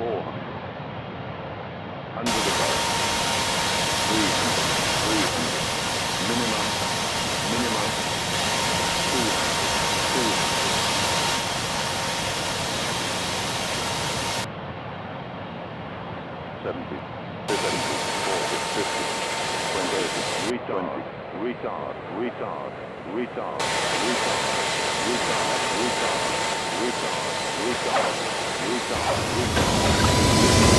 400. 100 above. 300. 300. Minimum. Minimum. 200. 200. 70. 70. 40. 50. 20. Retard. Retard. Retard. Retard. Retard. Retard. Retard. Retard. Retard. Retard. Retard.